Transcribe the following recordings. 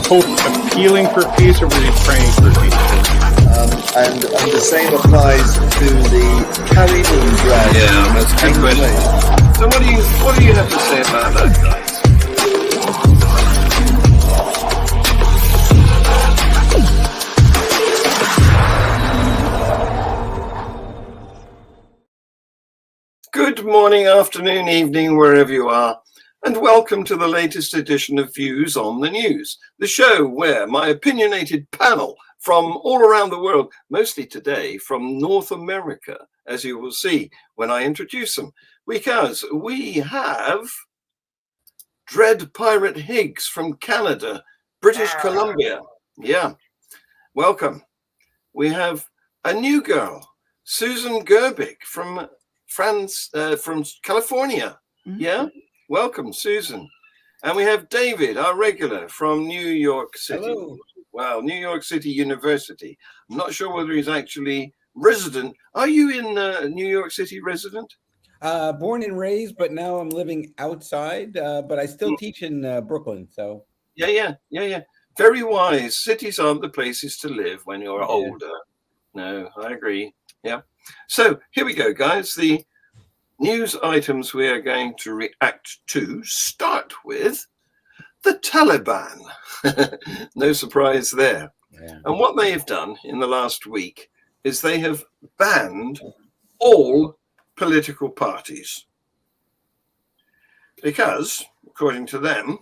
appealing for peace, or were you praying for peace? And the same applies to the Kaliningrad. Yeah, that's a good question. So what do you have to say about that, guys? Good morning, afternoon, evening, wherever you are, and welcome to the latest edition of Views on the News, the show where my opinionated panel from all around the world, mostly today from North America, as you will see when I introduce them, because we have Dread Pirate Higgs from Canada, British Columbia. Yeah, welcome. We have a new girl, Susan Gerbic from from California. Mm-hmm. Yeah, welcome, Susan. And we have David, our regular from New York City. Hello. Well, New York City University. I'm not sure whether he's actually resident. Are you in New York City resident? Born and raised, but now I'm living outside. But I still teach in Brooklyn. So yeah. Very wise. Cities aren't the places to live when you're older. No, I agree. Yeah. So here we go, guys. The news items we are going to react to start with the Taliban. No surprise there. Yeah. And what they have done in the last week is they have banned all political parties. Because, according to them,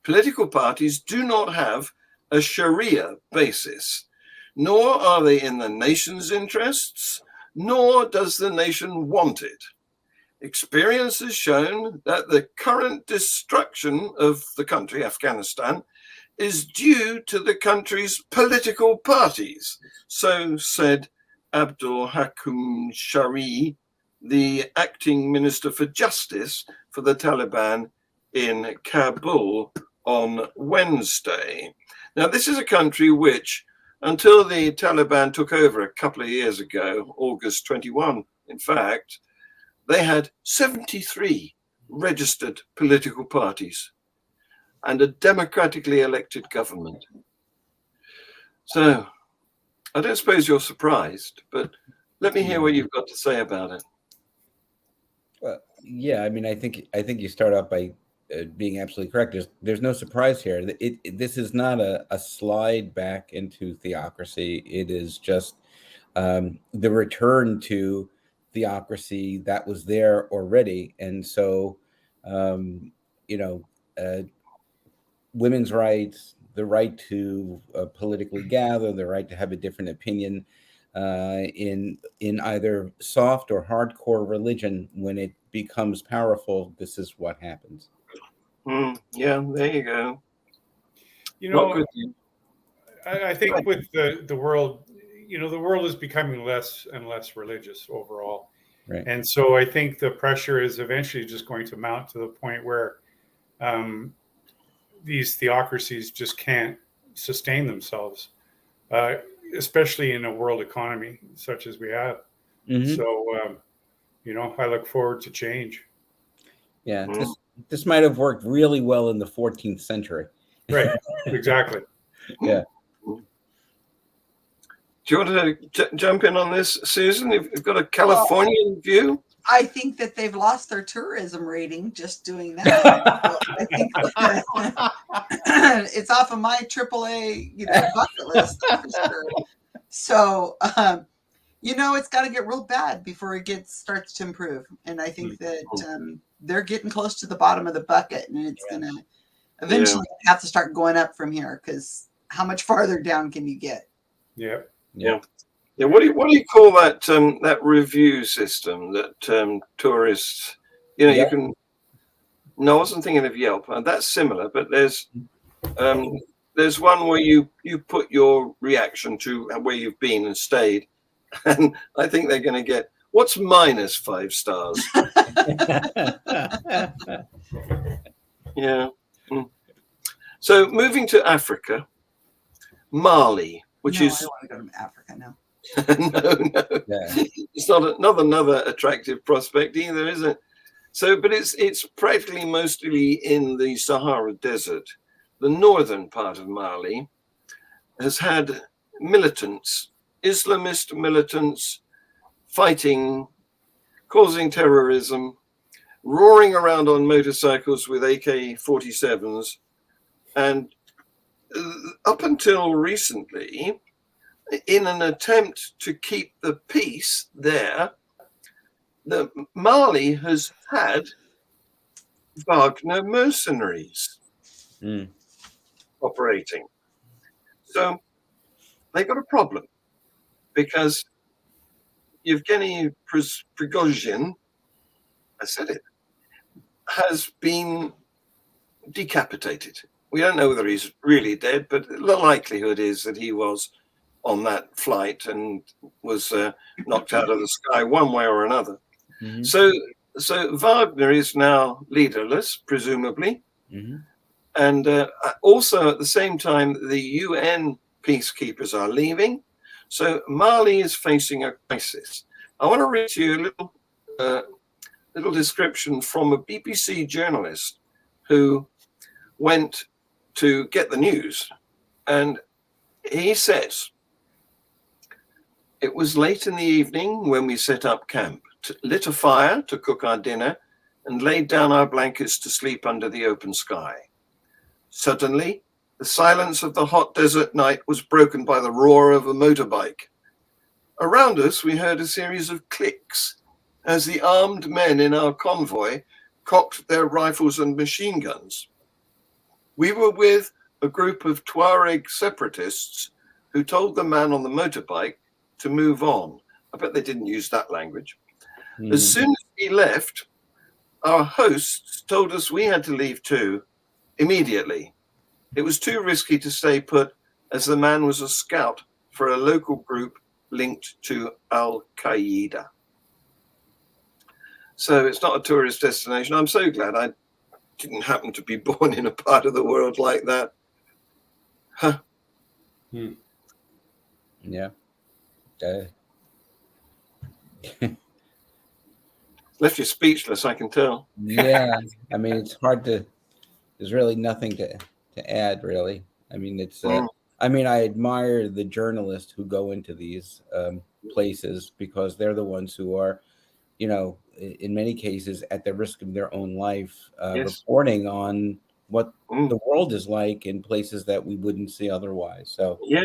political parties do not have a Sharia basis, nor are they in the nation's interests, nor does the nation want it. Experience has shown that the current destruction of the country, Afghanistan, is due to the country's political parties. So said Abdul Hakim Shari, the acting Minister for Justice for the Taliban in Kabul on Wednesday. Now, this is a country which, until the Taliban took over a couple of years ago, August 21, in fact, they had 73 registered political parties and a democratically elected government. So I don't suppose you're surprised, but let me hear what you've got to say about it. Well, yeah, I mean, I think you start off by being absolutely correct. There's no surprise here. This is not a slide back into theocracy. It is just the return to theocracy that was there already. And so, women's rights, the right to politically gather, the right to have a different opinion in either soft or hardcore religion, when it becomes powerful, this is what happens. Yeah, there you go. You know, I think with the world, the world is becoming less and less religious overall. Right. And so I think the pressure is eventually just going to mount to the point where these theocracies just can't sustain themselves, especially in a world economy such as we have. Mm-hmm. So, I look forward to change. Yeah, this might have worked really well in the 14th century. Right, exactly. Yeah. Do you want to jump in on this, Susan? You've got a Californian view? I think that they've lost their tourism rating just doing that. I think it's off of my AAA, bucket list for sure. So, it's got to get real bad before it starts to improve. And I think that they're getting close to the bottom of the bucket, and it's going to eventually have to start going up from here, because how much farther down can you get? Yeah. What do you call that that review system that tourists, you can? No, I wasn't thinking of Yelp. That's similar, but there's one where you put your reaction to where you've been and stayed, and I think they're going to get what's minus 5 stars. Yeah. So moving to Africa, Mali, which is. I don't want to go to Africa now. No. Yeah. It's not another attractive prospect either, is it? So, but it's practically mostly in the Sahara Desert, the northern part of Mali has had militants, Islamist militants, fighting, causing terrorism, roaring around on motorcycles with AK-47s. And up until recently, in an attempt to keep the peace there, Mali has had Wagner mercenaries operating. So they got a problem because Yevgeny Prigozhin, I said it, has been decapitated. We don't know whether he's really dead, but the likelihood is that he was on that flight and was knocked out of the sky one way or another. Mm-hmm. So Wagner is now leaderless, presumably. Mm-hmm. And also at the same time, the UN peacekeepers are leaving. So Mali is facing a crisis. I want to read to you a little description from a BBC journalist who went to get the news. And he says, "It was late in the evening when we set up camp, lit a fire to cook our dinner, and laid down our blankets to sleep under the open sky. Suddenly, the silence of the hot desert night was broken by the roar of a motorbike. Around us, we heard a series of clicks as the armed men in our convoy cocked their rifles and machine guns. We were with a group of Tuareg separatists who told the man on the motorbike to move on." I bet they didn't use that language. Mm-hmm. As soon as we left, our hosts told us we had to leave too, immediately. It was too risky to stay put, as the man was a scout for a local group linked to Al-Qaeda. So it's not a tourist destination. I'm so glad I didn't happen to be born in a part of the world like that. Huh. Yeah. Left you speechless, I can tell. Yeah. I mean, it's hard to, there's really nothing to add, really. I mean, it's, I mean, I admire the journalists who go into these places because they're the ones who are, you know, in many cases at the risk of their own life, reporting on what the world is like in places that we wouldn't see otherwise. So yeah,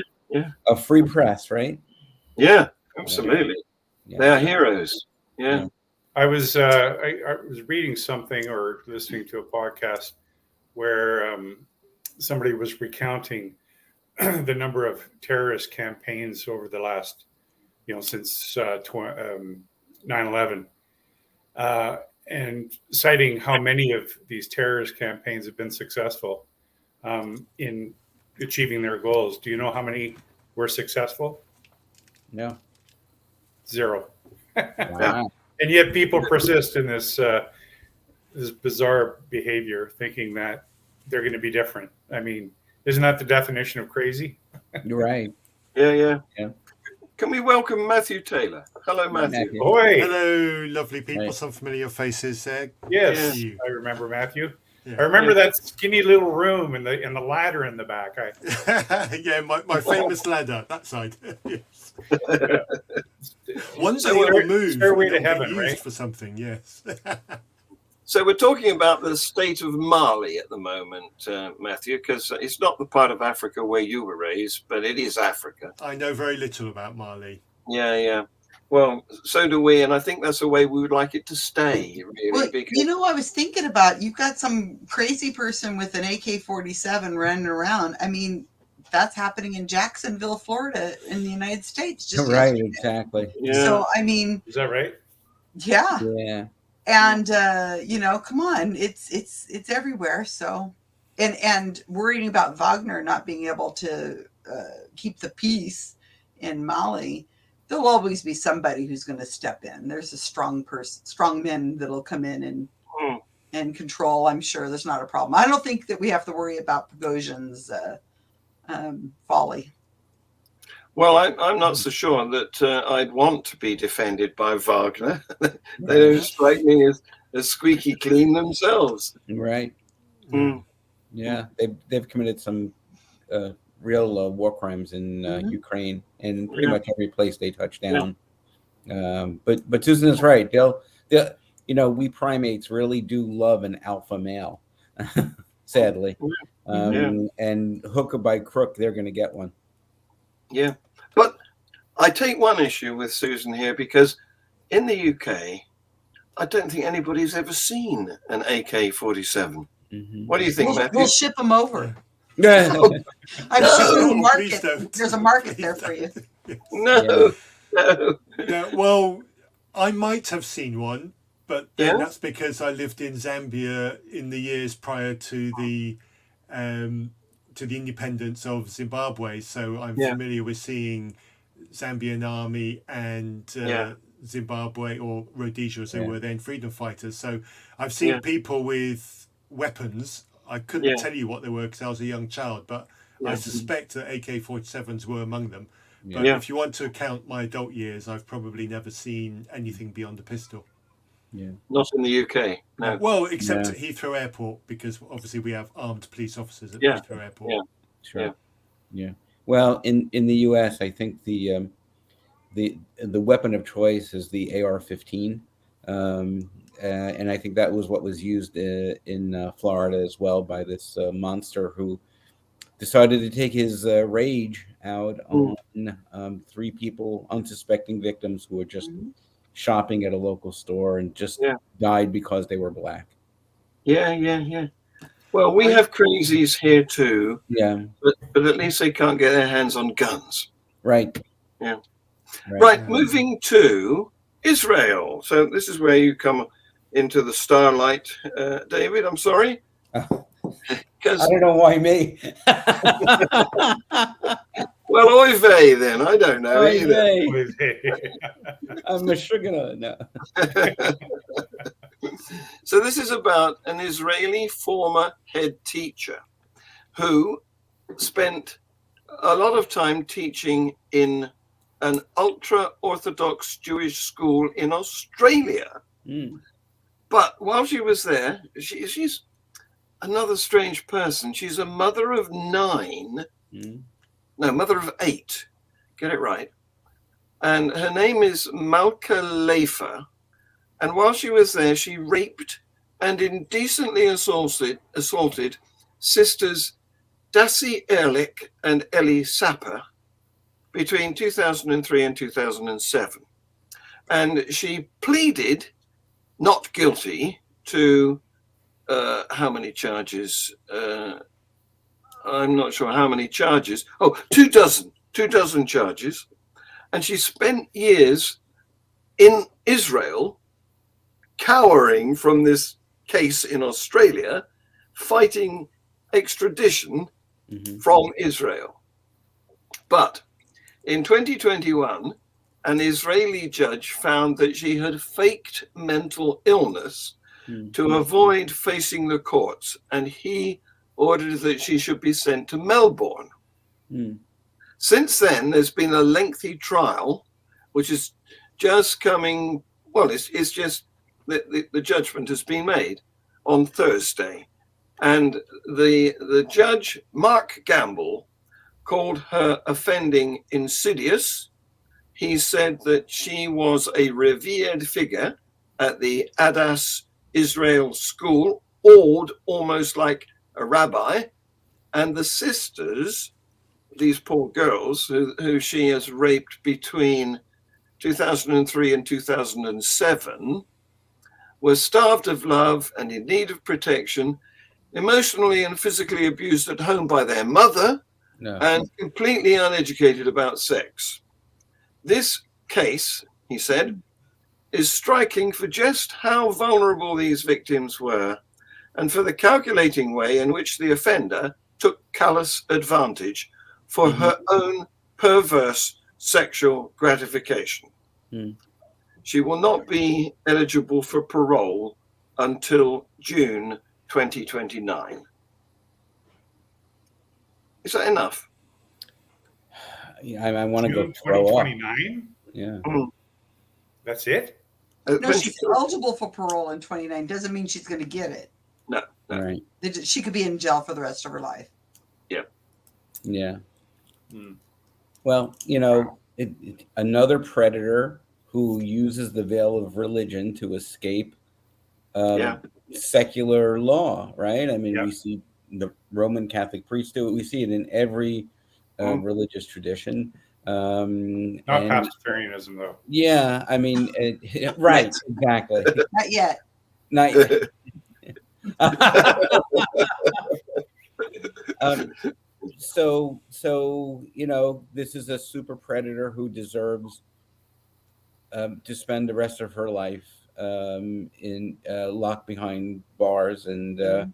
a free press, right? Yeah, absolutely. Yeah. They are heroes. Yeah. I was reading something or listening to a podcast where somebody was recounting the number of terrorist campaigns over the last, since 9/11, and citing how many of these terrorist campaigns have been successful in achieving their goals. Do you know how many were successful? No. 0. Wow. And yet people persist in this this bizarre behavior, thinking that they're going to be different. I mean, isn't that the definition of crazy? You're right. Yeah. Can we welcome Matthew Taylor? Hello, Matthew. Oi. Hello, lovely people. Hey. Some familiar faces there. Yes, Yeah. I remember Matthew. Yeah. I remember that skinny little room and the ladder in the back. Yeah, my famous ladder, that side. Yes. One day So it'll move. Stairway to It'll be heaven, used right? for something, yes. So we're talking about the state of Mali at the moment, Matthew, because it's not the part of Africa where you were raised, but it is Africa. I know very little about Mali. Yeah. Well, so do we, and I think that's the way we would like it to stay, really. Well, because I was thinking about, you've got some crazy person with an AK-47 running around. I mean, that's happening in Jacksonville, Florida, in the United States. Just Right, yesterday. exactly. Yeah. So, I mean, Is that right? yeah. Yeah. And come on, it's everywhere. So, and worrying about Wagner not being able to keep the peace in Mali, there'll always be somebody who's going to step in. There's a strong men that'll come in and control. I'm sure there's not a problem. I don't think that we have to worry about Prigozhin's folly. Well, I'm not so sure that I'd want to be defended by Wagner. They don't strike me as squeaky clean themselves. Right. Mm. Yeah, they've committed some real war crimes in Ukraine and pretty much every place they touch down. But Susan is right. They'll we primates really do love an alpha male, sadly. And hook or by crook, they're going to get one. Yeah, but I take one issue with Susan here because in the UK, I don't think anybody's ever seen an AK-47. What do you think, Matthew? We'll ship them over. Yeah. I'm sure No, please don't. there's a market Please there for you. No. Yeah, well, I might have seen one, but then that's because I lived in Zambia in the years prior to the independence of Zimbabwe. So I'm familiar with seeing Zambian army and Zimbabwe, or Rhodesia as they were then, freedom fighters. So I've seen people with weapons. I couldn't tell you what they were because I was a young child, but I suspect that AK-47s were among them. But if you want to count my adult years, I've probably never seen anything beyond a pistol. Yeah. Not in the UK, no. Well, except at Heathrow Airport, because obviously we have armed police officers at Heathrow Airport. Yeah. Sure. Yeah. Well, in the US, I think the weapon of choice is the AR-15. And I think that was what was used in Florida as well by this monster who decided to take his rage out on 3 people, unsuspecting victims who were just shopping at a local store and just died because they were black. Yeah. Well, we have crazies here too. Yeah. But at least they can't get their hands on guns. Right. Yeah. Right. Moving to Israel. So this is where you come into the starlight, David. I'm sorry. I don't know why me. Well, oy vey then. I don't know either. I'm a sugar. No. So this is about an Israeli former head teacher who spent a lot of time teaching in an ultra-Orthodox Jewish school in Australia. But while she was there, she's another strange person. She's a mother of 9. No, mother of 8. Get it right. And her name is Malka Leifer. And while she was there, she raped and indecently assaulted sisters Dassi Ehrlich and Ellie Sapper between 2003 and 2007. And she pleaded not guilty to how many charges? I'm not sure how many charges. Oh, 2 dozen charges. And she spent years in Israel cowering from this case in Australia, fighting extradition from Israel. But in 2021, an Israeli judge found that she had faked mental illness to avoid facing the courts, and he ordered that she should be sent to Melbourne. Since then, there's been a lengthy trial, which is just coming, well, it's just the judgment has been made on Thursday. And the judge, Mark Gamble, called her offending insidious. He said that she was a revered figure at the Adas Israel school, awed almost like a rabbi, and the sisters, these poor girls who she has raped between 2003 and 2007, were starved of love and in need of protection, emotionally and physically abused at home by their mother, and completely uneducated about sex. This case, he said, is striking for just how vulnerable these victims were and for the calculating way in which the offender took callous advantage for her own perverse sexual gratification. She will not be eligible for parole until June 2029. Is that enough? I want to go throw up. 2029? Yeah. That's it? No, she's eligible for parole in 29. Doesn't mean she's going to get it. No. Right. She could be in jail for the rest of her life. Yeah. Hmm. Well, another predator who uses the veil of religion to escape secular law, right? I mean, Yeah. we see the Roman Catholic priests do it. We see it in every religious tradition. Not And pastafarianism, though. yeah, I mean, right, exactly. Not yet. Not yet. So this is a super predator who deserves to spend the rest of her life in locked behind bars, and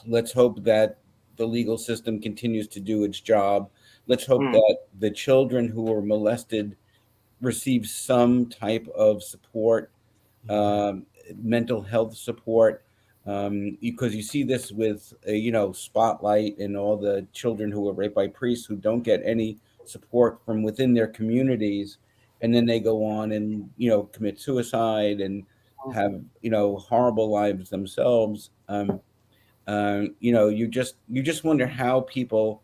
let's hope that the legal system continues to do its job. Let's hope that the children who were molested receive some type of support, mental health support, because you see this with Spotlight and all the children who were raped by priests who don't get any support from within their communities, and then they go on and commit suicide and have horrible lives themselves. You just wonder how people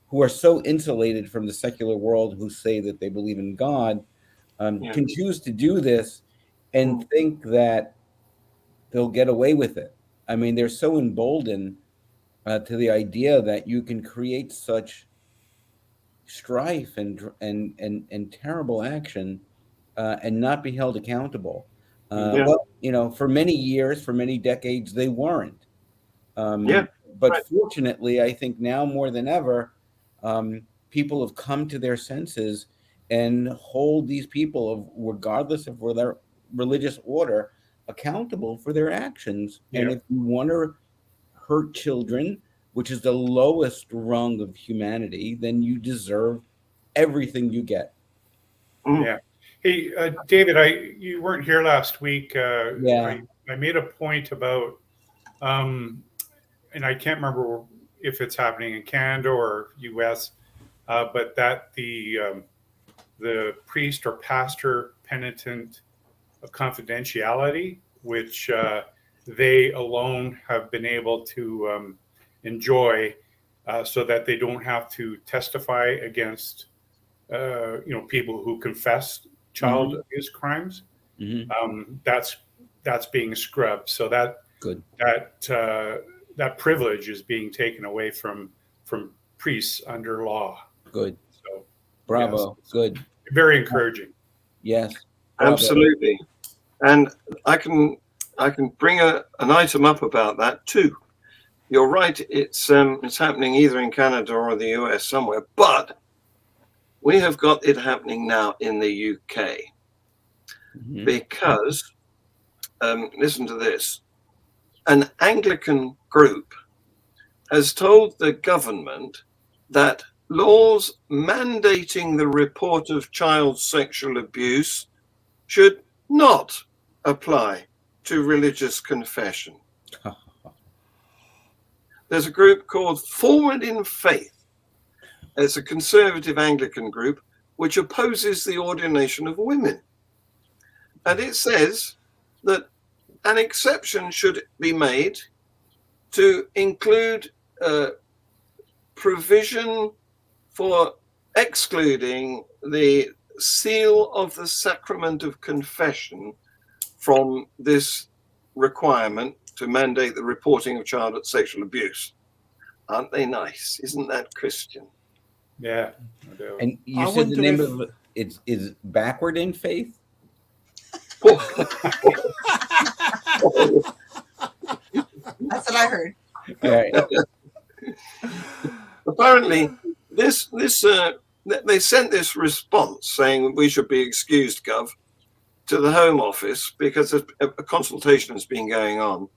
who are so insulated from the secular world, who say that they believe in God, can choose to do this and think that they'll get away with it. I mean, they're so emboldened to the idea that you can create such strife and terrible action and not be held accountable. Well, for many years, for many decades, they weren't. But fortunately, I think now more than ever, people have come to their senses and hold these people, regardless of their religious order, accountable for their actions. And if you want to hurt children, which is the lowest rung of humanity, then you deserve everything you get. Yeah. Hey, David, you weren't here last week. Yeah. I made a point about, and I can't remember if it's happening in Canada or U.S., but that the priest or pastor penitent confidentiality, which they alone have been able to enjoy, so that they don't have to testify against people who confess child abuse crimes. That's being scrubbed. So that privilege is being taken away from priests under law. Good. So bravo. Yes, good. Very encouraging. Yes. Bravo. Absolutely. And I can bring an item up about that too. You're right. It's happening either in Canada or the US somewhere, but we have got it happening now in the UK because, listen to this, an Anglican group has told the government that laws mandating the report of child sexual abuse should not apply to religious confession. There's a group called Forward in Faith. It's a conservative Anglican group which opposes the ordination of women. And it says that an exception should be made to include provision for excluding the seal of the sacrament of confession from this requirement to mandate the reporting of child sexual abuse. Aren't they nice? Isn't that Christian? Yeah. And you said the name of it is Backward in Faith? That's what I heard. Right. Apparently, they sent this response saying we should be excused, Gov, to the Home Office because a consultation has been going on,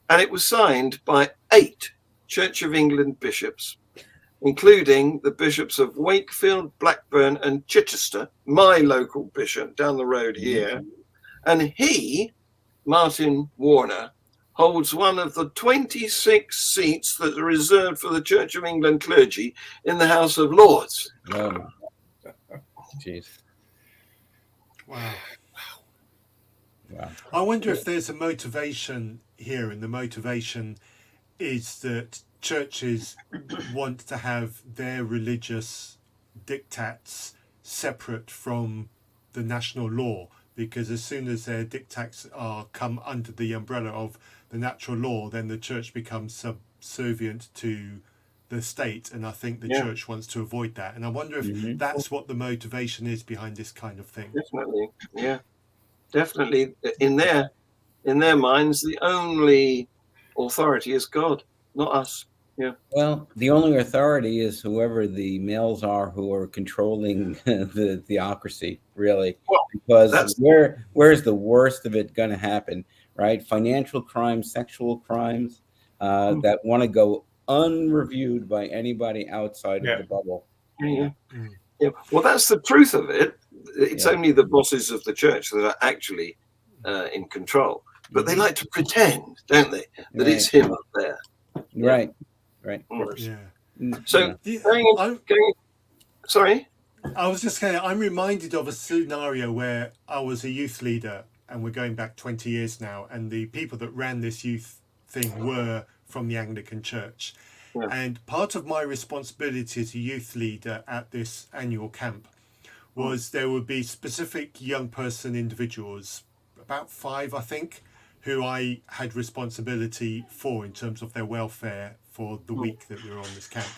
and it was signed by 8 Church of England bishops, including the bishops of Wakefield, Blackburn, and Chichester, my local bishop down the road here, and he, Martin Warner, holds one of the 26 seats that are reserved for the Church of England clergy in the House of Lords. Oh, jeez. Wow. Wow. I wonder if there's a motivation here, and the motivation is that churches want to have their religious diktats separate from the national law, because as soon as their diktats are come under the umbrella of the natural law, then the church becomes subservient to the state, and I think the church wants to avoid that. And I wonder if that's what the motivation is behind this kind of thing. Definitely, yeah, definitely. In their minds, the only authority is God, not us. Yeah. Well, the only authority is whoever the males are who are controlling the theocracy, really. Well, because where's the worst of it going to happen, right? Financial crimes, sexual crimes that want to go unreviewed by anybody outside of the bubble. Yeah. Well, that's the truth of it. It's only the bosses of the church that are actually in control. But they like to pretend, don't they, that it's him up there. Right. Yeah. So, sorry? I was just saying, I'm reminded of a scenario where I was a youth leader, and we're going back 20 years now, and the people that ran this youth thing were from the Anglican Church. Yeah. And part of my responsibility as a youth leader at this annual camp was there would be specific young person individuals, about 5, I think, who I had responsibility for in terms of their welfare for the week that we were on this camp.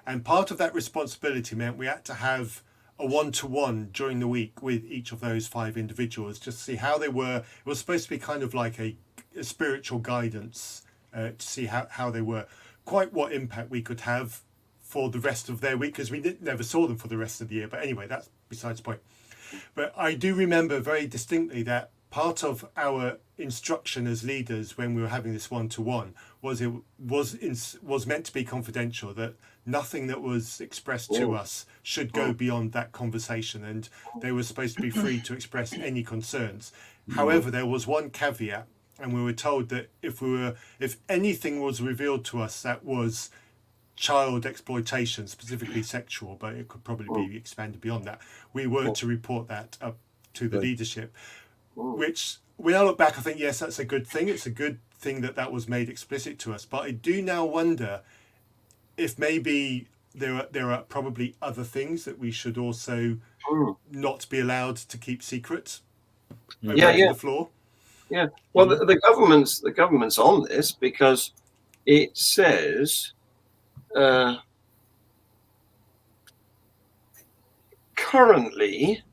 And part of that responsibility meant we had to have a one-to-one during the week with each of those 5 individuals, just to see how they were. It was supposed to be kind of like a spiritual guidance to see how they were, quite what impact we could have for the rest of their week, because we never saw them for the rest of the year. But anyway, that's besides the point. But I do remember very distinctly that part of our instruction as leaders when we were having this one-to-one was it was meant to be confidential, that nothing that was expressed to us should go beyond that conversation, and they were supposed to be free to express any concerns. However, there was one caveat, and we were told that if anything was revealed to us that was child exploitation, specifically sexual, but it could probably be expanded beyond that, we were to report that up to the leadership. Which, when I look back, I think, yes, that's a good thing. It's a good thing that was made explicit to us. But I do now wonder if maybe there are probably other things that we should also not be allowed to keep secret. The floor. Yeah. Well, the government's on this, because it says currently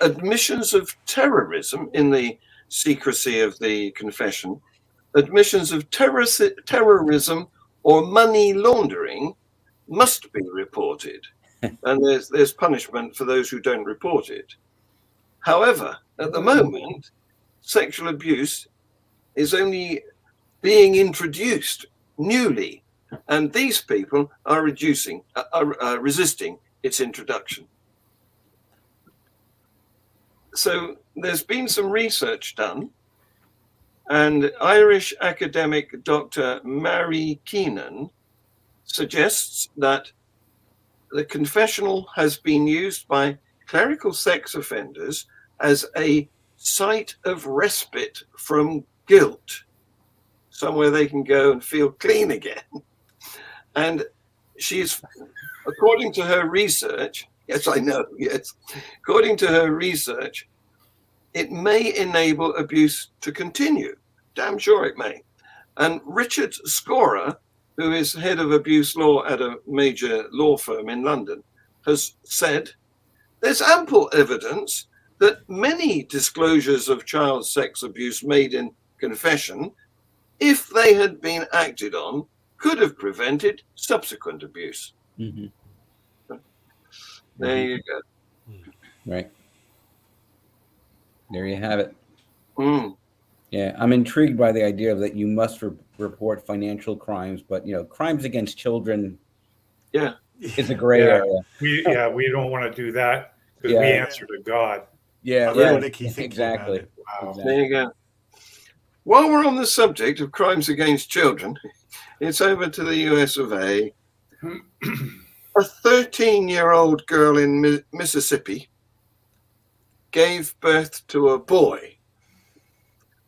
admissions of terrorism in the secrecy of the confession, admissions of terrorism or money laundering must be reported, and there's punishment for those who don't report it. However, at the moment, sexual abuse is only being introduced newly, and these people are resisting its introduction. So there's been some research done, and Irish academic Dr. Mary Keenan suggests that the confessional has been used by clerical sex offenders as a site of respite from guilt, somewhere they can go and feel clean again. And she's, according to her research, yes, I know, yes, according to her research, it may enable abuse to continue. Damn sure it may. And Richard Scorer, who is head of abuse law at a major law firm in London, has said there's ample evidence that many disclosures of child sex abuse made in confession, if they had been acted on, could have prevented subsequent abuse. There you go. Right. There you have it. Yeah, I'm intrigued by the idea of that you must report financial crimes, but crimes against children. Yeah, is a gray area. We don't want to do that because we answer to God. Yeah, exactly. Wow. Exactly. There you go. While we're on the subject of crimes against children, it's over to the US of A. A 13-year-old girl in Mississippi gave birth to a boy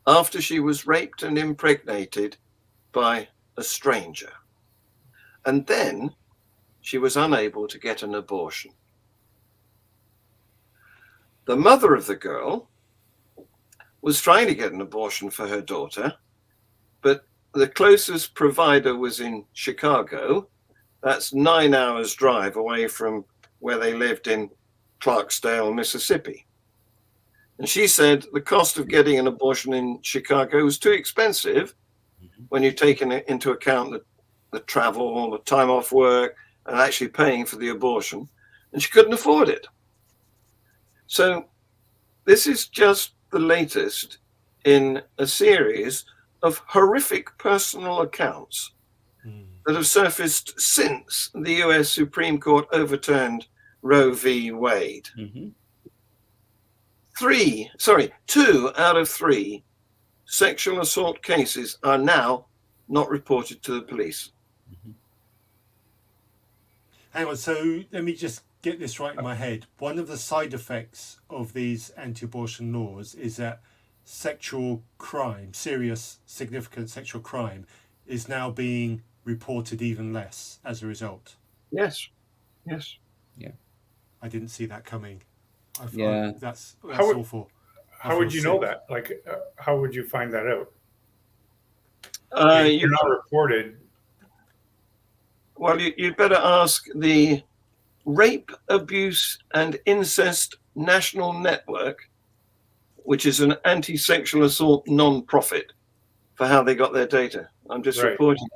after she was raped and impregnated by a stranger. And then she was unable to get an abortion. The mother of the girl was trying to get an abortion for her daughter, but the closest provider was in Chicago. That's 9 hours drive away from where they lived in Clarksdale, Mississippi. And she said the cost of getting an abortion in Chicago was too expensive when you take into account the travel, the time off work, and actually paying for the abortion. And she couldn't afford it. So this is just the latest in a series of horrific personal accounts that have surfaced since the US Supreme Court overturned Roe v. Wade. 2 out of 3 sexual assault cases are now not reported to the police. Hang on, so let me just get this right in my head. One of the side effects of these anti-abortion laws is that sexual crime, serious, significant sexual crime, is now being reported even less as a result. Yes. Yeah. I didn't see that coming. Yeah. That's How awful. How would you know that? Like, how would you find that out? You're not reported. Well, you'd better ask the Rape, Abuse and Incest National Network, which is an anti-sexual assault non-profit, for how they got their data. I'm just reporting.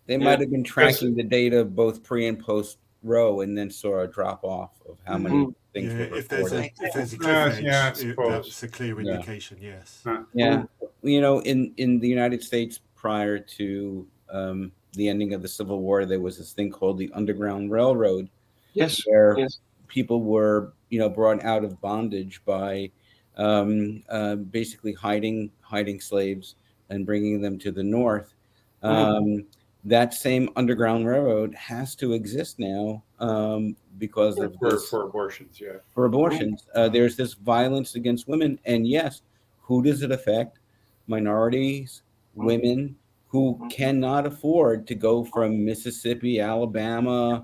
They might have been tracking the data both pre and post Roe, and then saw a drop off of how many things were reported. If there's a cliff edge, that's a clear Yeah. indication. Yes. Yeah, you know, in the United States prior to the ending of the Civil War, there was this thing called the Underground Railroad. Yes. Where people were, you know, brought out of bondage by basically hiding slaves and bringing them to the north. That same Underground Railroad has to exist now because of for abortions. Yeah, for abortions. There's this violence against women, and yes, who does it affect? Minorities, women who cannot afford to go from Mississippi, Alabama,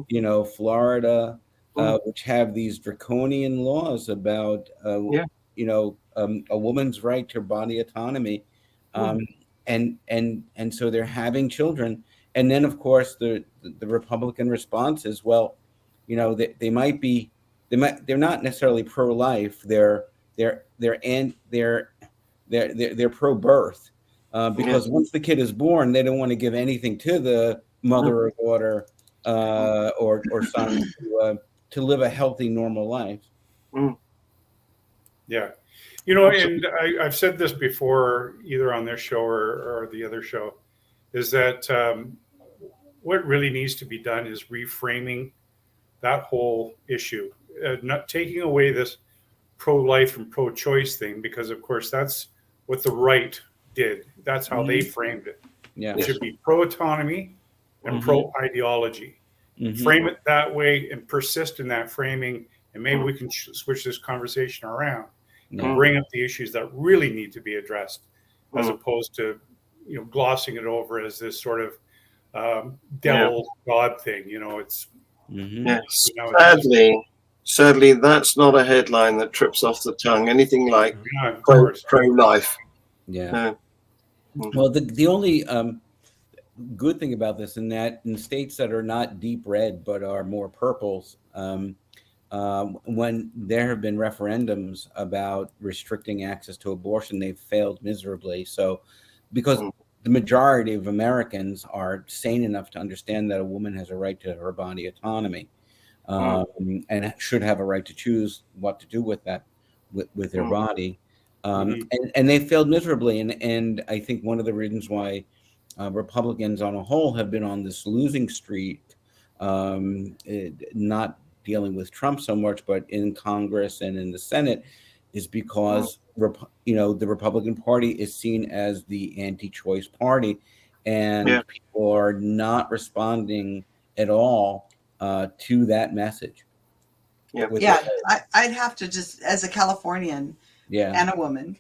you know, Florida, which have these draconian laws about, you know, a woman's right to body autonomy. And so they're having children. And then, of course, the Republican response is, well, you know, they're not necessarily pro-life. They're pro-birth. Because once the kid is born, they don't want to give anything to the mother or daughter or son to live a healthy, normal life. Yeah. You know, and I've said this before, either on this show or the other show, is that what really needs to be done is reframing that whole issue, not taking away this pro-life and pro-choice thing, because, of course, that's what the right did. That's how they framed it. Yeah. It should be pro-autonomy and pro-ideology. Frame it that way and persist in that framing, and maybe we can switch this conversation around and bring up the issues that really need to be addressed, as opposed to, you know, glossing it over as this sort of devil God thing. You know, it's sadly, that's not a headline that trips off the tongue. Anything like pro-life. Yeah. Well, the only good thing about this, in that in states that are not deep red but are more purples, when there have been referendums about restricting access to abortion, they've failed miserably. So, because the majority of Americans are sane enough to understand that a woman has a right to her body autonomy, and should have a right to choose what to do with that, with their body. And they failed miserably. And I think one of the reasons why Republicans on a whole have been on this losing streak, not dealing with Trump so much, but in Congress and in the Senate, is because you know, the Republican Party is seen as the anti-choice party, and people are not responding at all to that message. Yeah. Yeah, I'd have to just, as a Californian and a woman,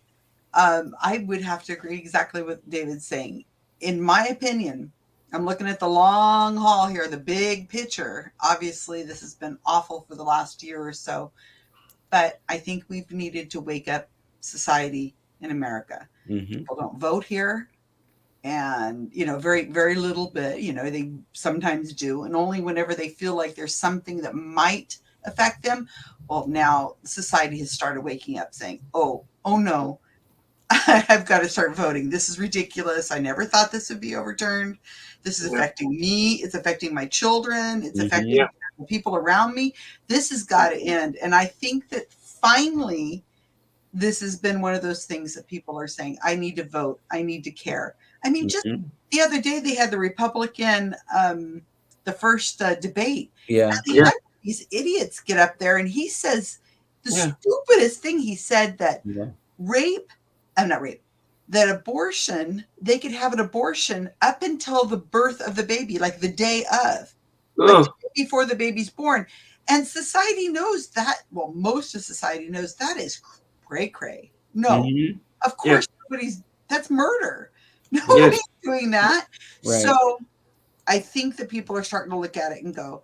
I would have to agree exactly with David's saying. In my opinion, I'm looking at the long haul here, the big picture. Obviously, this has been awful for the last year or so, but I think we've needed to wake up society in America. People don't vote here, and very, very little bit. They sometimes do, and only whenever they feel like there's something that might affect them. Well, now society has started waking up, saying, "Oh no, I've got to start voting. This is ridiculous. I never thought this would be overturned. This is affecting me. It's affecting my children. It's affecting the people around me. This has got to end." And I think that finally, this has been one of those things that people are saying, I need to vote. I need to care. I mean, just the other day, they had the Republican, the first debate. Yeah. And they let these idiots get up there, and he says the stupidest thing. He said that that abortion, they could have an abortion up until the birth of the baby, like the day of, like before the baby's born. And society knows that. Well, most of society knows that is cray. No, of course, that's murder. Nobody's doing that. Right. So I think that people are starting to look at it and go,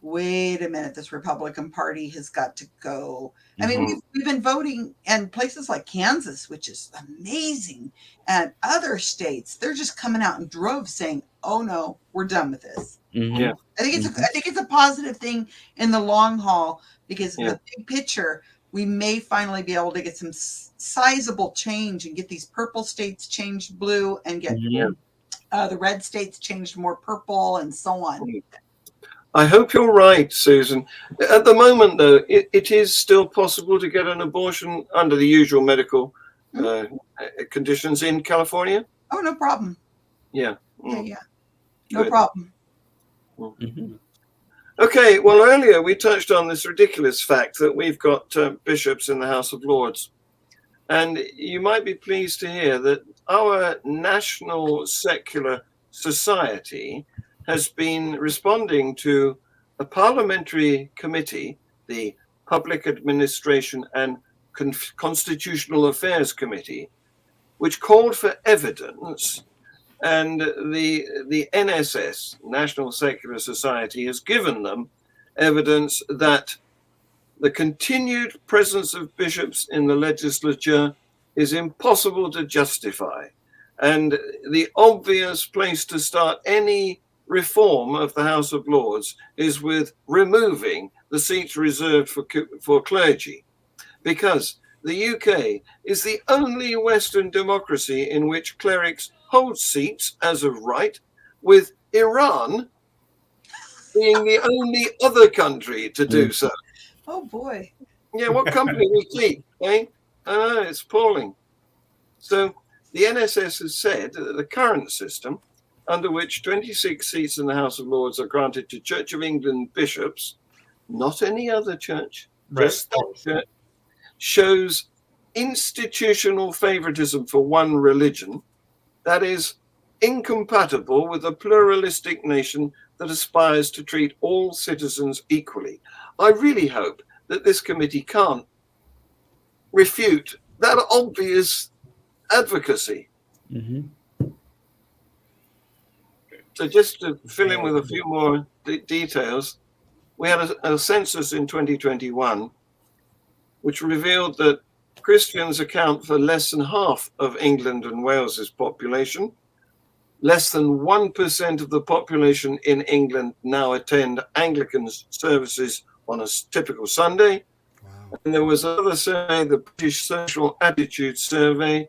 wait a minute, this Republican Party has got to go. I mean, we've been voting in places like Kansas, which is amazing, and other states, they're just coming out in droves saying, oh no, we're done with this. Yeah. I think it's a positive thing in the long haul, because the big picture, we may finally be able to get some sizable change and get these purple states changed blue, and get the red states changed more purple, and so on. I hope you're right, Susan. At the moment, though, it is still possible to get an abortion under the usual medical conditions in California. Oh, no problem. Yeah. No problem. Okay, well, earlier we touched on this ridiculous fact that we've got bishops in the House of Lords. And you might be pleased to hear that our National Secular Society has been responding to a parliamentary committee, the Public Administration and Constitutional Affairs Committee, which called for evidence. And the NSS, National Secular Society, has given them evidence that the continued presence of bishops in the legislature is impossible to justify. And the obvious place to start any reform of the House of Lords is with removing the seats reserved for clergy, because the UK is the only Western democracy in which clerics hold seats as of right, with Iran being the only other country to do so. Oh boy. Yeah, what company will keep, eh? I know, it's appalling. So the NSS has said that the current system, under which 26 seats in the House of Lords are granted to Church of England bishops, not any other church, just that church, shows institutional favoritism for one religion that is incompatible with a pluralistic nation that aspires to treat all citizens equally. I really hope that this committee can't refute that obvious advocacy. So just to fill in with a few more details, we had a census in 2021 which revealed that Christians account for less than half of England and Wales's population. Less than 1% of the population in England now attend Anglican services on a typical Sunday. Wow. And there was another survey, the British Social Attitude Survey,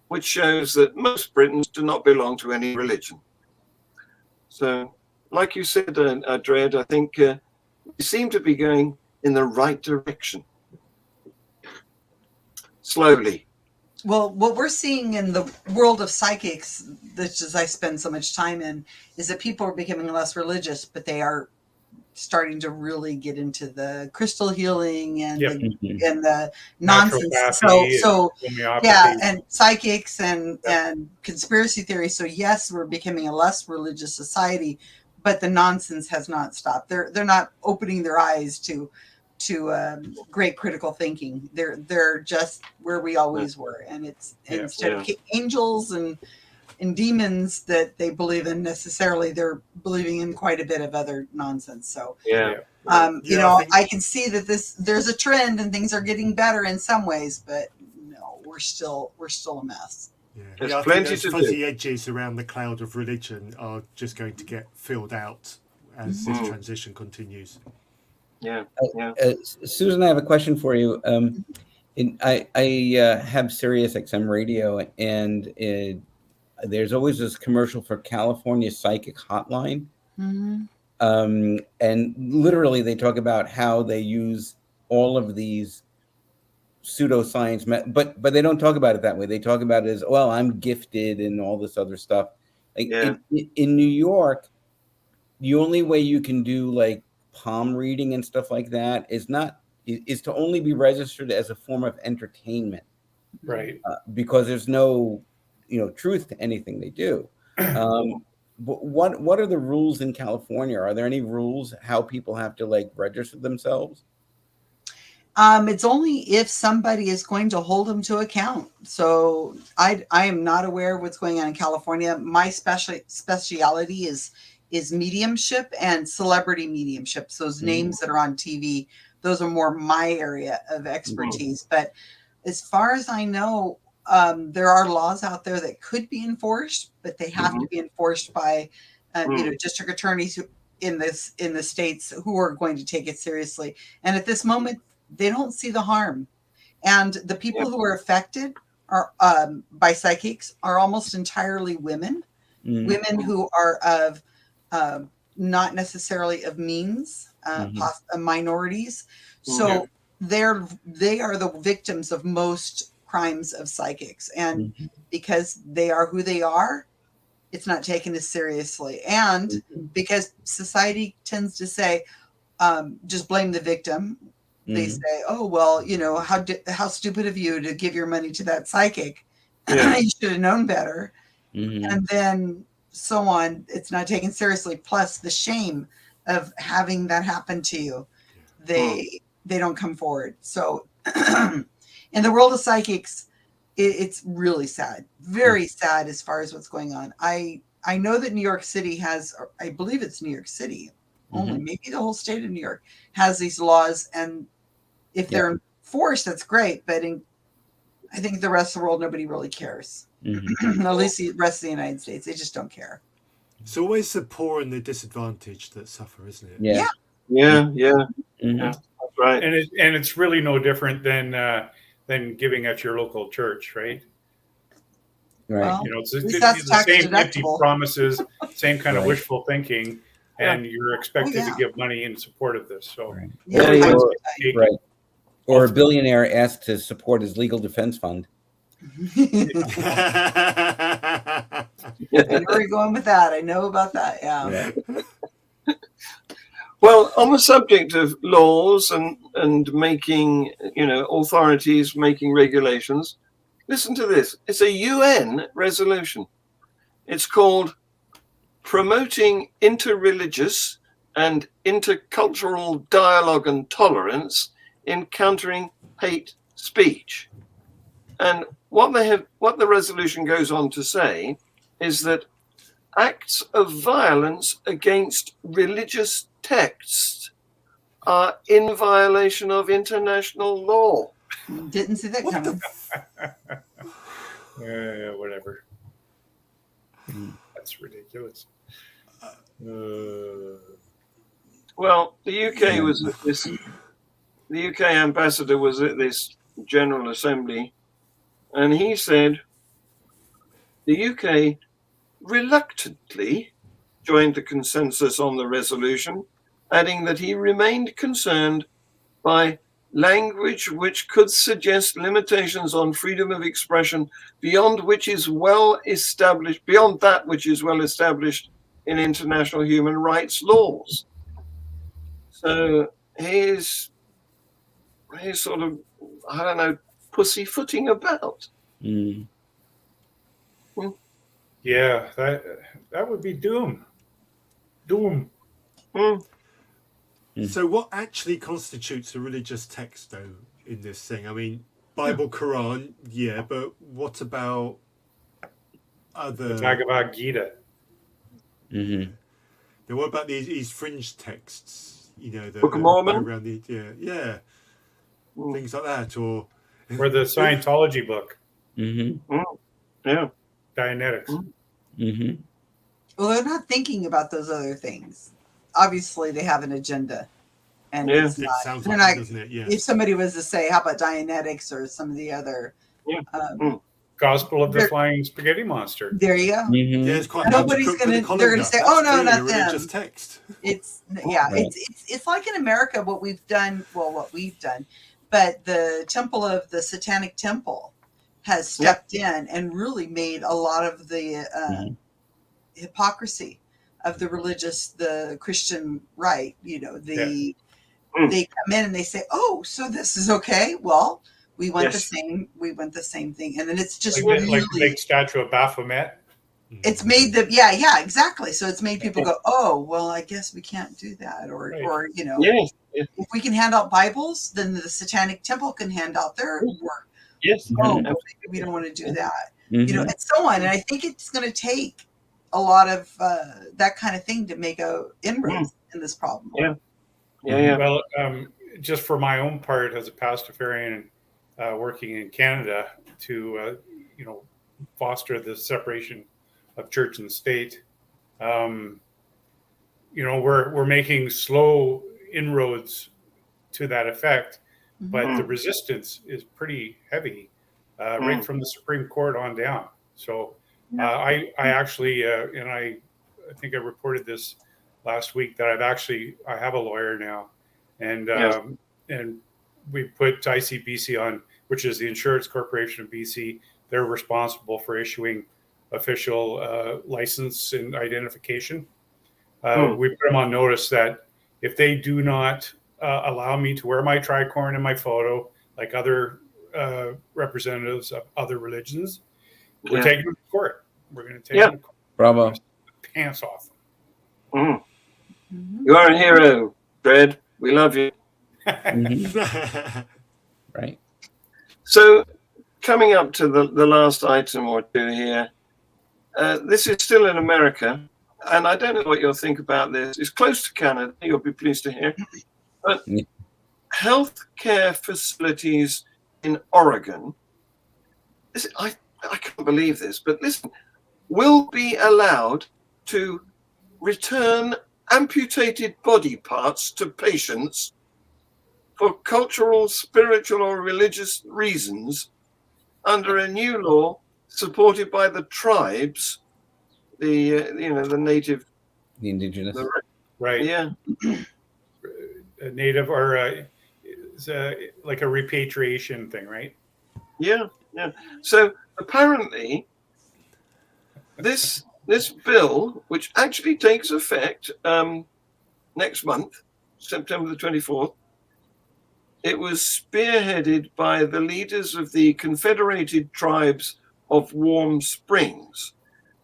which shows that most Britons do not belong to any religion. So, like you said, Dred, I think we seem to be going in the right direction. Slowly. Well, what we're seeing in the world of psychics, which is I spend so much time in, is that people are becoming less religious, but they are starting to really get into the crystal healing and the nonsense. So yeah, and psychics and conspiracy theories. So yes, we're becoming a less religious society, but the nonsense has not stopped. They're not opening their eyes to great critical thinking. They're just where we always were, and it's instead of angels and demons that they believe in necessarily, they're believing in quite a bit of other nonsense. So I can see that there's a trend and things are getting better in some ways, but no, we're still a mess. There's plenty those fuzzy edges around the cloud of religion are just going to get filled out as this transition continues. Susan, I have a question for you. I have Sirius XM radio, and there's always this commercial for California Psychic Hotline. And literally they talk about how they use all of these pseudoscience, but they don't talk about it that way. They talk about it as, well, I'm gifted and all this other stuff. Like in New York, the only way you can do like palm reading and stuff like that is to only be registered as a form of entertainment, right? Because there's no truth to anything they do. But what are the rules in California? Are there any rules how people have to like register themselves? It's only if somebody is going to hold them to account. So I am not aware of what's going on in California. My speciality is mediumship and celebrity mediumship. So those names that are on TV, those are more my area of expertise. But as far as I know, there are laws out there that could be enforced, but they have to be enforced by district attorneys in the states who are going to take it seriously. And at this moment, they don't see the harm. And the people who are affected are by psychics are almost entirely women, women who are of not necessarily of means, minorities. So they are the victims of most crimes of psychics, and because they are who they are, it's not taken as seriously. And because society tends to say, just blame the victim. They say, oh, well, how stupid of you to give your money to that psychic. You should have known better. And then so on. It's not taken seriously. Plus the shame of having that happen to you. They don't come forward. So in the world of psychics, it's really sad, very sad as far as what's going on. I know that New York City has, I believe it's New York City only, maybe the whole state of New York has these laws. And if they're enforced, that's great. But I think the rest of the world, nobody really cares. At least the rest of the United States, they just don't care. It's always the poor and the disadvantaged that suffer, isn't it? Yeah, that's right. And it's really no different than giving at your local church, right? Right. Well, it's the same empty promises, same kind of wishful thinking, and you're expected to give money in support of this. So, or a billionaire asked to support his legal defense fund. Where are you going with that? I know about that. Yeah. Well, on the subject of laws and making, authorities making regulations, listen to this. It's a UN resolution. It's called Promoting Interreligious and Intercultural Dialogue and Tolerance in Countering Hate Speech. And what the resolution goes on to say is that acts of violence against religious texts are in violation of international law. Didn't see that coming. Whatever. That's ridiculous. Well, the UK was at this. The UK ambassador was at this General Assembly, and he said the UK reluctantly joined the consensus on the resolution, adding that he remained concerned by language which could suggest limitations on freedom of expression beyond that which is well established in international human rights laws. So he's sort of, I don't know, pussyfooting about. Yeah, that would be doom. So what actually constitutes a religious text, though, in this thing? I mean, Bible, Quran, yeah, but what about other... The Bhagavad Gita. Mm-hmm. Now, what about these fringe texts? You know, that Book of go Mormon? around the things like that, or the Scientology book, Mm-hmm. Yeah. Dianetics. Mm-hmm. Well, they're not thinking about those other things. Obviously, they have an agenda, and Yeah. it's it not. sounds They're like not. it, doesn't it? Yeah. If somebody was to say, "How about Dianetics or some of the other," Yeah. Gospel of the They're- Flying Spaghetti Monster. there you go. Mm-hmm. Yeah, it's quite Nobody's hard to cook with a gonna- they're gonna colander. say, That's "Oh, no, clearly not a religious them." text. It's Right. it's like in America what we've done. Well, what we've done, but the Temple of the Satanic Temple has stepped in and really made a lot of the hypocrisy of the Christian right. You know, they come in and they say, "Oh, so this is okay." Well, we want the same thing, and then it's just Like really the big statue of Baphomet. it's made them yeah exactly. So it's made people go, "Oh, well, I guess we can't do that," or Right. or you know, Yes. Yes. if we can hand out Bibles, then the Satanic Temple can hand out their work. Yes. Oh, Mhm. well, maybe we don't want to do that, Mm-hmm. you know, and so on. And I think it's going to take a lot of that kind of thing to make a inroads in this problem. Yeah. Yeah. Well, just for my own part as a pastafarian working in Canada to foster the separation of church and state, we're making slow inroads to that effect, but the resistance is pretty heavy, right from the Supreme Court on down. So I actually, and I think I reported this last week, that I have a lawyer now, and and we put ICBC on, which is the Insurance Corporation of BC. They're responsible for issuing official license and identification. We put them on notice that if they do not allow me to wear my tricorn in my photo, like other representatives of other religions, we're taking them to court. We're going to take them to court. Bravo. Pants off You are a hero, Fred. We love you. Mm-hmm. Right. So, coming up to the last item or two here, this is still in America, and I don't know what you'll think about this. It's close to Canada, you'll be pleased to hear. But healthcare facilities in Oregon, I can't believe this, but listen, will be allowed to return amputated body parts to patients for cultural, spiritual, or religious reasons under a new law supported by the tribes, the native, The indigenous. right? Yeah. A native or like a repatriation thing, right? Yeah. So apparently, this bill, which actually takes effect next month, September the 24th, it was spearheaded by the leaders of the Confederated Tribes of Warm Springs.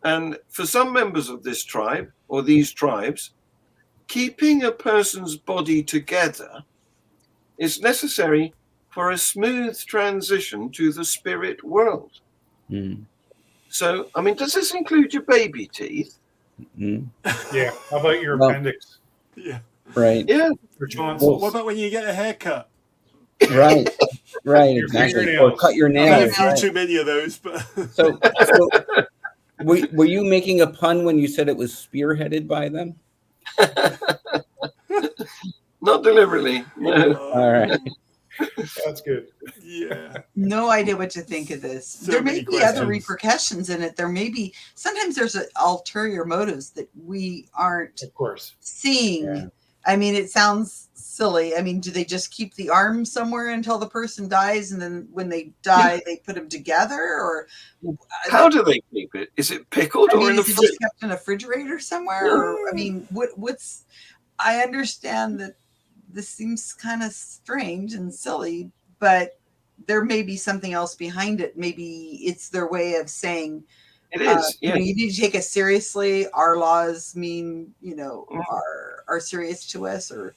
And for some members of this tribe, or these tribes, keeping a person's body together is necessary for a smooth transition to the spirit world. So, I mean, does this include your baby teeth? Yeah. How about your Well, appendix? Yeah. Right. Yeah. Your tonsils? What about when you get a haircut? Right. Right. Your Exactly. fingernails. Or cut your I've had a nails. few Right. too many of those, but So were you making a pun when you said it was spearheaded by them? Not deliberately. No. All right. That's good. Yeah. No idea what to think of this. So there may many be other questions. repercussions in it. There may be sometimes there's ulterior motives that we aren't Of course. seeing. Yeah. I mean, it sounds silly. I mean, do they just keep the arm somewhere until the person dies, and then when they die, they put them together? Or How do they keep it? Is it pickled I or mean, in the is it fridge? just kept in a refrigerator somewhere? Or, I mean, what's? I understand that this seems kind of strange and silly, but there may be something else behind it. Maybe it's their way of saying, It is. you know, you need to take us seriously. Our laws mean, you know, are serious to us, or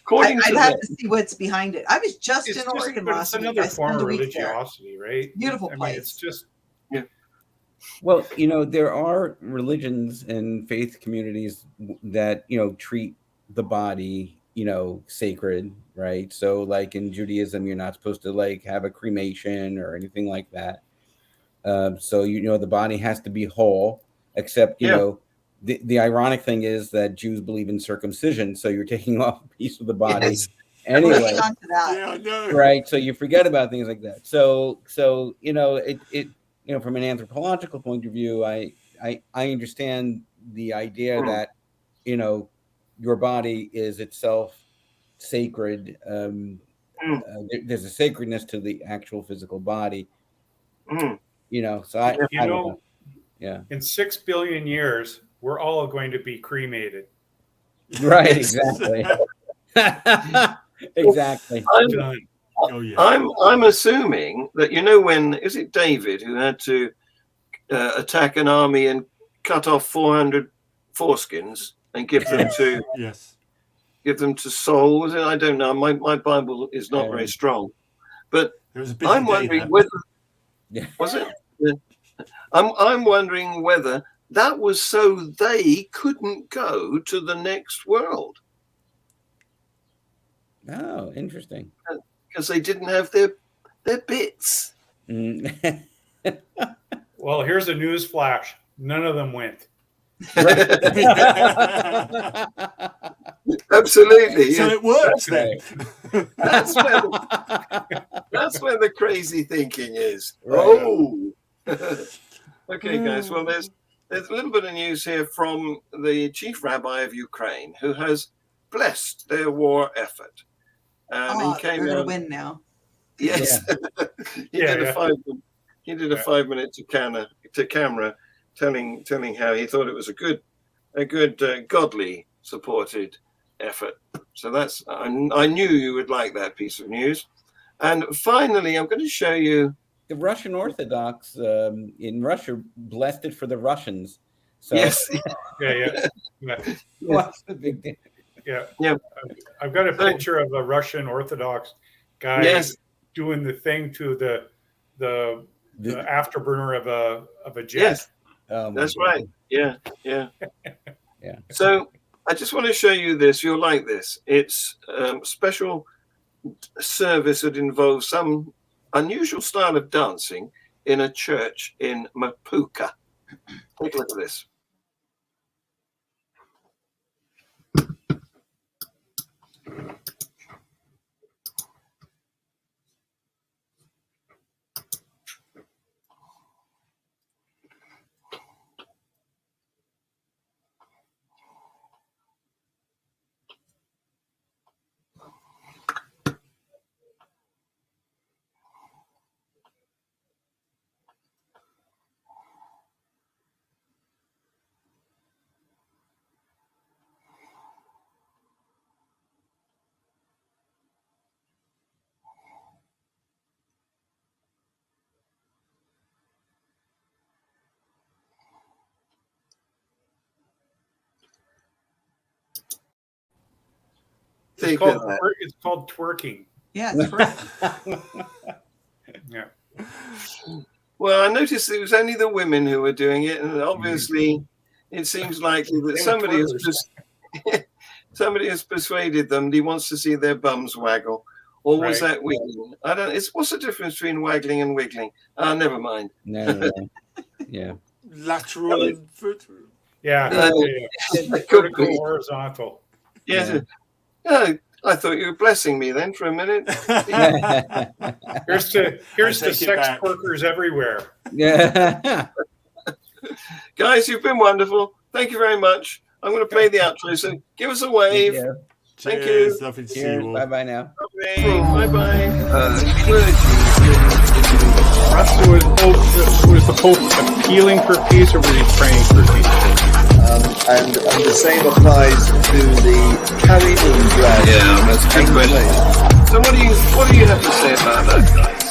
According I'd to have them, to see what's behind it. I was just in Oregon but last it's week. another I form spent of a week there. religiosity, right? Beautiful I mean, place. it's just Well, there are religions and faith communities that, treat the body, sacred, right? So like in Judaism, you're not supposed to like have a cremation or anything like that. So, the body has to be whole, except, the ironic thing is that Jews believe in circumcision. So you're taking off a piece of the body Yes. anyway. Hang on to that. Yeah, I know. Right. So you forget about things like that. So, from an anthropological point of view, I understand the idea that, your body is itself sacred. There's a sacredness to the actual physical body, so I don't know. Yeah. in 6 billion years, we're all going to be cremated. Right. Exactly. Exactly. Done. Oh yeah. I'm assuming that when is it David who had to attack an army and cut off 400 foreskins and give them to Yes. Saul? Was it? I don't know. My Bible is not very strong, but It was a busy I'm day, wondering that. whether Yeah. was it. I'm wondering whether that was so they couldn't go to the next world Oh, interesting. because they didn't have their bits. Mm. Well, here's a news flash. None of them went. Absolutely. So Yeah. it works then. That's where the crazy thinking is. Right. Oh. Okay, guys. Well, there's a little bit of news here from the chief rabbi of Ukraine, who has blessed their war effort. Oh, He came they're gonna out. win now. Yes, he did a 5-minute to camera, telling how he thought it was a good godly supported effort. So that's I knew you would like that piece of news. And finally, I'm going to show you The Russian Orthodox in Russia blessed it for the Russians. So yes, Yeah. what's the big deal? Yeah. I've got a picture of a Russian Orthodox guy yes, doing the thing to the afterburner of a jet. yes. Oh, my That's God. right. Yeah. Yeah. So I just want to show you this. You'll like this. It's special service that involves some unusual style of dancing in a church in Mapuka. Take a look at this. It's called twerking. Yeah, it's perfect. Yeah. Well, I noticed it was only the women who were doing it, and obviously, it seems likely that somebody has persuaded them. He wants to see their bums waggle, or was that wiggling? I don't. What's the difference between waggling and wiggling? Never mind. No. Yeah. Lateral and foot. Yeah. Vertical, horizontal. Yes. I thought you were blessing me then for a minute. Here's to take it sex back. workers everywhere. Yeah. Guys, you've been wonderful. Thank you very much. I'm going to play the outro, so give us a wave. Thank you. Cheers. Lovely to see Cheers. you all. Bye now. Bye-bye. Russell was the Pope appealing for peace, or was he praying for peace? And the same applies to the carry moon drag. Yeah, that's a good question. So what do you have to say about that, guys?